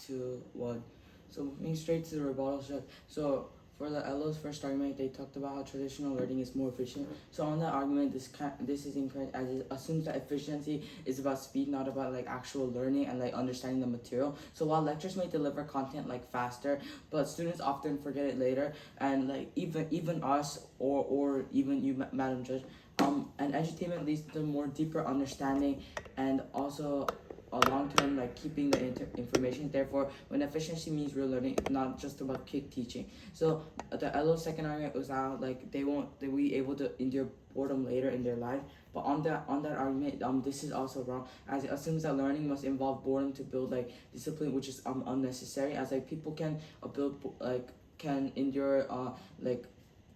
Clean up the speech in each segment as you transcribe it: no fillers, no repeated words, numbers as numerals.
2, 1. So moving straight to the rebuttal set. So for the LO's first argument, they talked about how traditional learning is more efficient. So on that argument, this is incorrect as it assumes that efficiency is about speed, not about like actual learning and like understanding the material. So while lectures may deliver content like faster, but students often forget it later, and like even us or even you, Madam Judge, and edutainment leads to more deeper understanding and also a long-term like keeping the information. Therefore, when efficiency means real learning, it's not just about quick teaching. So the LO second argument was how like they be able to endure boredom later in their life. But on that argument, this is also wrong, as it assumes that learning must involve boredom to build like discipline, which is unnecessary. As like people can build like can endure like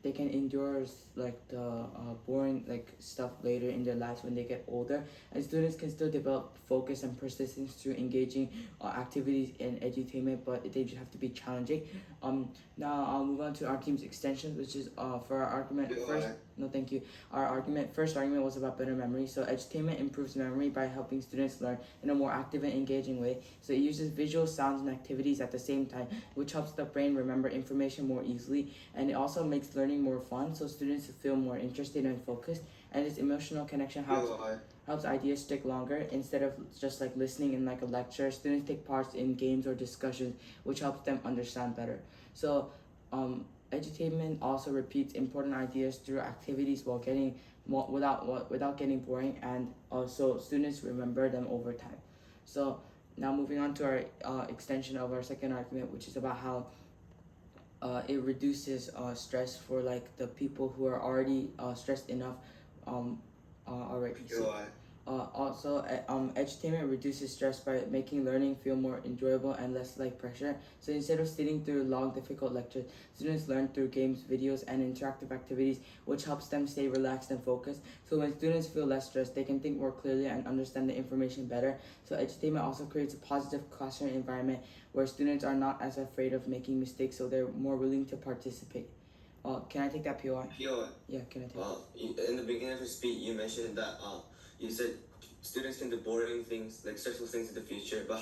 they can endure like the boring like stuff later in their lives when they get older, and students can still develop focus and persistence through engaging activities in edutainment, but they just have to be challenging. Now I'll move on to our team's extensions, which is for our argument first. No, thank you. Our first argument was about better memory. So edutainment improves memory by helping students learn in a more active and engaging way. So it uses visual, sounds, and activities at the same time, which helps the brain remember information more easily, and it also makes learning more fun, so students feel more interested and focused. And this emotional connection helps ideas stick longer. Instead of just like listening in like a lecture, students take part in games or discussions, which helps them understand better. So edutainment also repeats important ideas through activities while getting without getting boring, and also students remember them over time. So now moving on to our extension of our second argument, which is about how it reduces stress for like the people who are already stressed enough already. So, also, edutainment reduces stress by making learning feel more enjoyable and less like pressure. So instead of sitting through long, difficult lectures, students learn through games, videos, and interactive activities, which helps them stay relaxed and focused. So when students feel less stressed, they can think more clearly and understand the information better. So edutainment also creates a positive classroom environment where students are not as afraid of making mistakes, so they're more willing to participate. Can I take that POI? POI. Yeah, can I take In the beginning of your speech, you mentioned that you said students can do boring things, like stressful things in the future, but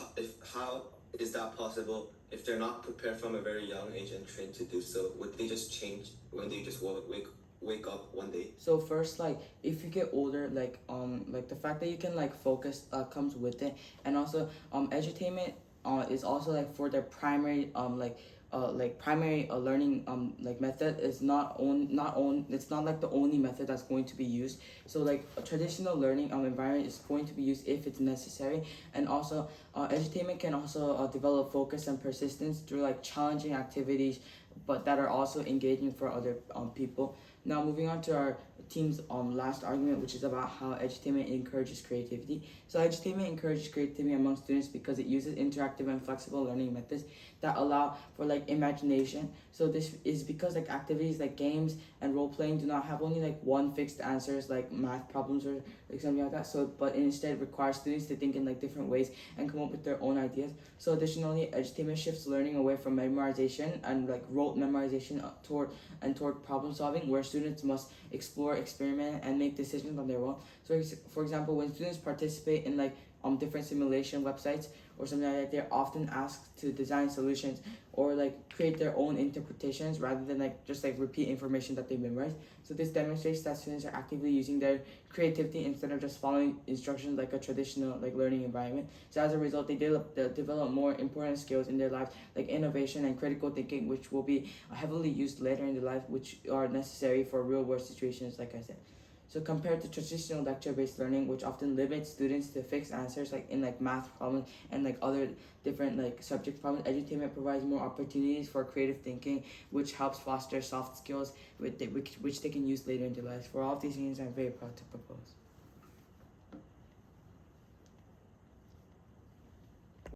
how is that possible if they're not prepared from a very young age and trained to do so? Would they just change when they just wake up one day? So first, like if you get older, like the fact that you can like focus comes with it, and also edutainment is also like for their primary primary learning like method is it's not like the only method that's going to be used. So like a traditional learning environment is going to be used if it's necessary, and also edutainment can also develop focus and persistence through like challenging activities, but that are also engaging for other people. Now moving on to our team's last argument, which is about how edutainment encourages creativity. So edutainment encourages creativity among students because it uses interactive and flexible learning methods that allow for like imagination. So this is because like activities like games and role playing do not have only like one fixed answers like math problems or like something like that. So but instead requires students to think in like different ways and come up with their own ideas. So additionally, edutainment shifts learning away from memorization and like rote memorization toward problem solving, where students must explore, experiment, and make decisions on their own. So for example, when students participate in like different simulation websites or something like that, they're often asked to design solutions or like create their own interpretations rather than like just like repeat information that they memorized. So this demonstrates that students are actively using their creativity instead of just following instructions like a traditional like learning environment. So as a result, they develop more important skills in their lives like innovation and critical thinking, which will be heavily used later in their life, which are necessary for real world situations, like I said. So compared to traditional lecture-based learning, which often limits students to fixed answers like in like math problems and like other different like subject problems, edutainment provides more opportunities for creative thinking, which helps foster soft skills which they can use later in their lives. For all of these reasons, I'm very proud to propose.